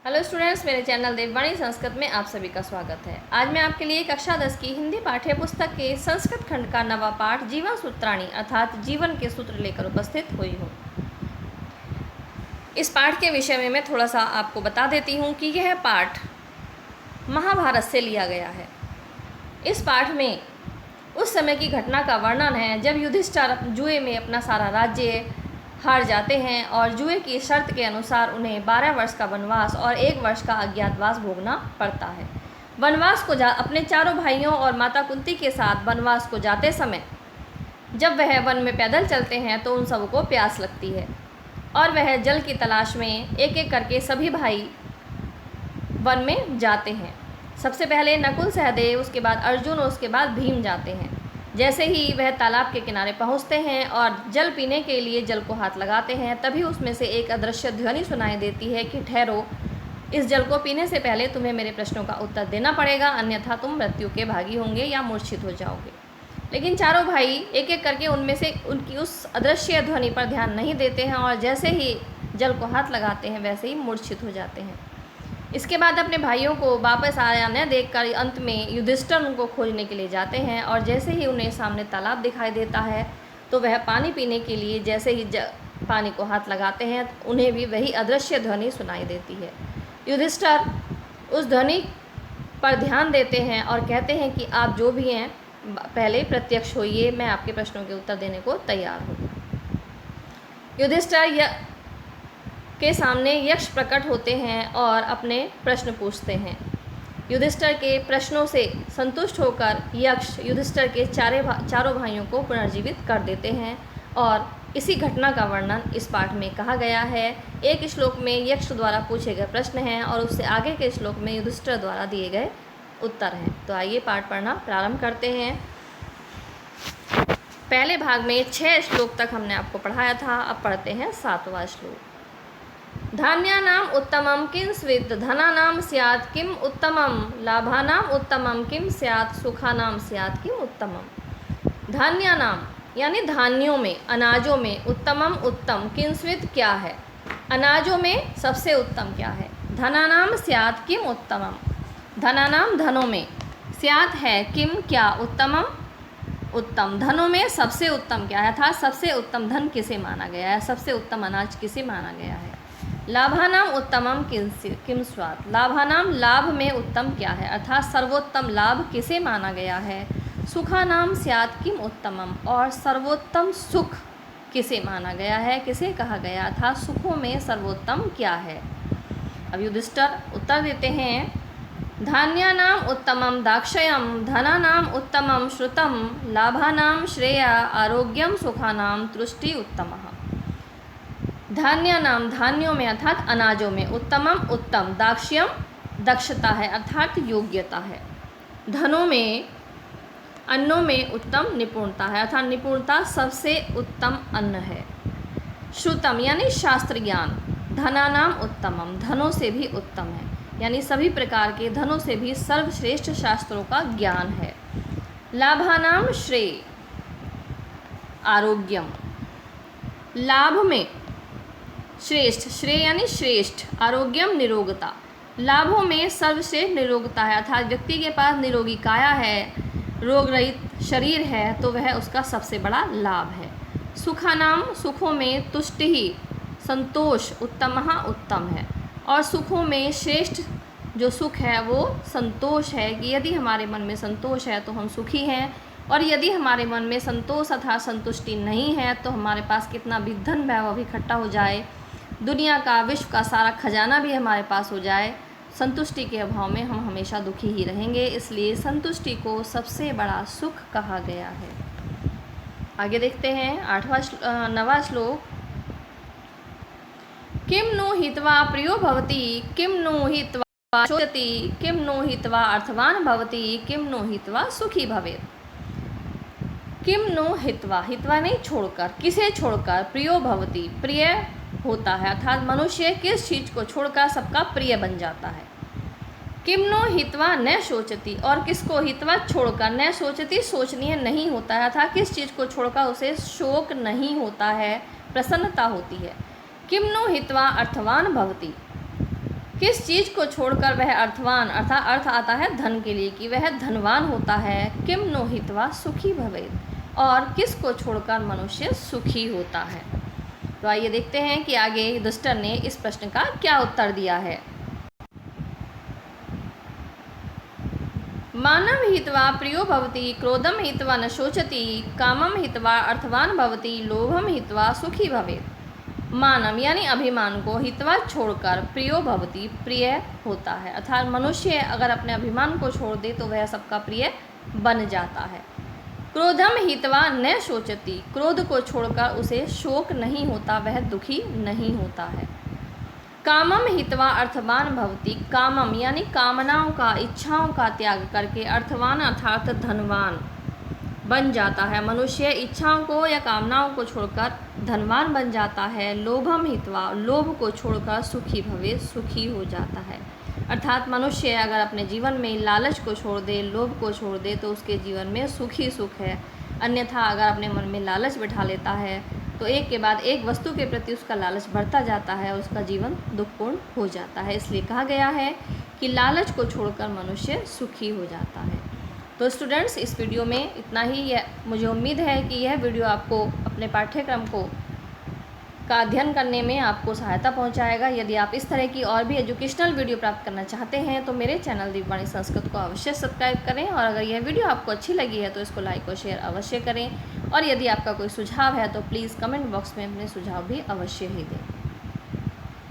Hello students, मेरे channel देववाणी संस्कृत में आप सभी का स्वागत है। आज मैं आपके लिए कक्षा 10 की हिंदी पाठ्य पुस्तक के संस्कृत खंड का नवा पाठ जीवन सूत्राणी अर्थात जीवन के सूत्र लेकर उपस्थित हुई हूँ। इस पाठ के विषय में मैं थोड़ा सा आपको बता देती हूँ कि यह पाठ महाभारत से लिया गया है। इस पाठ में उस समय की घटना का वर्णन है जब युधिष्ठिर जुए में अपना सारा राज्य हार जाते हैं और जुए की शर्त के अनुसार उन्हें 12 वर्ष का वनवास और 1 वर्ष का अज्ञातवास भोगना पड़ता है। वनवास को अपने चारों भाइयों और माता कुंती के साथ वनवास को जाते समय जब वह वन में पैदल चलते हैं तो उन सबको प्यास लगती है और वह जल की तलाश में एक एक करके सभी भाई वन में जाते हैं। सबसे पहले नकुल सहदेव, उसके बाद अर्जुन और उसके बाद भीम जाते हैं। जैसे ही वह तालाब के किनारे पहुंचते हैं और जल पीने के लिए जल को हाथ लगाते हैं, तभी उसमें से एक अदृश्य ध्वनि सुनाई देती है कि ठहरो, इस जल को पीने से पहले तुम्हें मेरे प्रश्नों का उत्तर देना पड़ेगा, अन्यथा तुम मृत्यु के भागी होंगे या मूर्छित हो जाओगे। लेकिन चारों भाई एक एक करके उनमें से उनकी उस अदृश्य ध्वनि पर ध्यान नहीं देते हैं और जैसे ही जल को हाथ लगाते हैं वैसे ही मूर्छित हो जाते हैं। इसके बाद अपने भाइयों को वापस आया न देखकर अंत में युधिष्ठिर उनको खोजने के लिए जाते हैं और जैसे ही उन्हें सामने तालाब दिखाई देता है तो वह पानी पीने के लिए जैसे ही पानी को हाथ लगाते हैं उन्हें भी वही अदृश्य ध्वनि सुनाई देती है। युधिष्ठिर उस ध्वनि पर ध्यान देते हैं और कहते हैं कि आप जो भी हैं पहले प्रत्यक्ष होइए, मैं आपके प्रश्नों के उत्तर देने को तैयार हूँ। युधिष्ठिर के सामने यक्ष प्रकट होते हैं और अपने प्रश्न पूछते हैं। युधिष्ठिर के प्रश्नों से संतुष्ट होकर यक्ष युधिष्ठिर के चारों भाइयों को पुनर्जीवित कर देते हैं और इसी घटना का वर्णन इस पाठ में कहा गया है। एक श्लोक में यक्ष द्वारा पूछे गए प्रश्न हैं और उससे आगे के श्लोक में युधिष्ठिर द्वारा दिए गए उत्तर हैं। तो आइए पाठ पढ़ना प्रारंभ करते हैं। पहले भाग में 6 श्लोक तक हमने आपको पढ़ाया था, अब पढ़ते हैं 7वां श्लोक। धान्यानाम उत्तमम किंस्वित् धनानाम स्यात् किम उत्तमम लाभानाम उत्तमम किम स्यात् सुखानाम स्यात् किम उत्तमम। धान्यानाम यानी धान्यों में, अनाजों में, उत्तमम उत्तम, किंस्वित् क्या है, अनाजों में सबसे उत्तम क्या है। धनानाम स्यात् किम उत्तमम, धनानाम धनों में, स्यात् है किम क्या, उत्तमम उत्तम, धनों में सबसे उत्तम क्या है अर्थात सबसे उत्तम धन किसे माना गया है, सबसे उत्तम अनाज किसे माना गया है। लाभानाम उत्तमम किम स्वात्, लाभानाम लाभ में उत्तम क्या है अर्थात सर्वोत्तम लाभ किसे माना गया है। सुखानाम स्यात् किम उत्तमम, और सर्वोत्तम सुख किसे माना गया है, किसे कहा गया था, सुखों में सर्वोत्तम क्या है। अब युधिष्ठिर उत्तर देते हैं। धान्यानाम उत्तमम दाक्षयम, धनानाम उत्तमम श्रुतम, लाभानाम श्रेया आरोग्यम, सुखानाम तुष्टि उत्तमः। धान्यानाम धान्यों में अर्थात अनाजों में, उत्तमम उत्तम, दाक्ष्यम दक्षता है अर्थात योग्यता है, धनों में अन्नों में उत्तम निपुणता है अर्थात निपुणता सबसे उत्तम अन्न है। श्रुतम यानी शास्त्र ज्ञान, धनानाम उत्तमम धनों से भी उत्तम है यानी सभी प्रकार के धनों से भी सर्वश्रेष्ठ शास्त्रों का ज्ञान है। लाभानाम श्रेय आरोग्यम, लाभ में श्रेष्ठ, श्रेय यानी श्रेष्ठ, आरोग्यम निरोगता, लाभों में सर्वश्रेष्ठ निरोगता है अर्थात व्यक्ति के पास निरोगी काया है, रोग रहित शरीर है तो वह उसका सबसे बड़ा लाभ है। सुखानाम सुखों में, तुष्टि ही संतोष, उत्तमः उत्तम है, और सुखों में श्रेष्ठ जो सुख है वो संतोष है कि यदि हमारे मन में संतोष है तो हम सुखी हैं, और यदि हमारे मन में संतोष अथवा संतुष्टि नहीं है तो हमारे पास कितना भी धन वैभव भी इकट्ठा हो जाए, दुनिया का विश्व का सारा खजाना भी हमारे पास हो जाए, संतुष्टि के अभाव में हम हमेशा दुखी ही रहेंगे। इसलिए संतुष्टि को सबसे बड़ा सुख कहा गया है। आगे देखते हैं 9वां श्लोक। किम नु हित्वा प्रियो भवति, किम नु हित्वा शोचति, किम नु हित्वा अर्थवान भवति, किम नु हित्वा सुखी भवेत्। किम नु हित्वा, हित्वा नहीं छोड़कर, किसे छोड़कर, प्रियो भवति प्रिय होता है अर्थात मनुष्य किस चीज़ को छोड़कर सबका प्रिय बन जाता है। किम नो हित्वा न शोचती, और किसको हित्वा छोड़कर, न सोचती सोचनीय नहीं होता है अर्थात किस चीज़ को छोड़कर उसे शोक नहीं होता है, प्रसन्नता होती है। किम नो हित्वा अर्थवान भवति, किस चीज़ को छोड़कर वह अर्थवान, अर्थात अर्थ आता है धन के लिए कि वह धनवान होता है। किम नो हित्वा सुखी भवेत्, और किसको छोड़कर मनुष्य सुखी होता है। तो आइए देखते हैं कि आगे युधिष्ठिर ने इस प्रश्न का क्या उत्तर दिया है। मानव हित्वा प्रियो भवति, क्रोधम हित्वा न शोचति, कामम हित्वा अर्थवान भवति, लोभम हित्वा सुखी भवेत्। मानव यानी अभिमान को हित्वा छोड़कर प्रियो भवति प्रिय होता है, अर्थात मनुष्य अगर अपने अभिमान को छोड़ दे तो वह सबका प्रिय बन जाता है। क्रोधम हित्वा न शोचति, क्रोध को छोड़कर उसे शोक नहीं होता, वह दुखी नहीं होता है। कामम हित्वा अर्थवान भवति, कामम यानी कामनाओं का, इच्छाओं का त्याग करके अर्थवान अर्थात धनवान बन जाता है। मनुष्य इच्छाओं को या कामनाओं को छोड़कर धनवान बन जाता है। लोभम हित्वा, लोभ को छोड़कर सुखी भवे, सुखी हो जाता है। अर्थात मनुष्य अगर अपने जीवन में लालच को छोड़ दे, लोभ को छोड़ दे तो उसके जीवन में सुख ही सुख है। अन्यथा अगर अपने मन में लालच बिठा लेता है तो एक के बाद एक वस्तु के प्रति उसका लालच बढ़ता जाता है, उसका जीवन दुखपूर्ण हो जाता है। इसलिए कहा गया है कि लालच को छोड़कर मनुष्य सुखी हो जाता है। तो स्टूडेंट्स, इस वीडियो में इतना ही। मुझे उम्मीद है कि यह वीडियो आपको अपने पाठ्यक्रम का अध्ययन करने में आपको सहायता पहुंचाएगा। यदि आप इस तरह की और भी एजुकेशनल वीडियो प्राप्त करना चाहते हैं तो मेरे चैनल दीपवाणी संस्कृत को अवश्य सब्सक्राइब करें, और अगर यह वीडियो आपको अच्छी लगी है तो इसको लाइक और शेयर अवश्य करें, और यदि आपका कोई सुझाव है तो प्लीज़ कमेंट बॉक्स में अपने सुझाव भी अवश्य ही दें।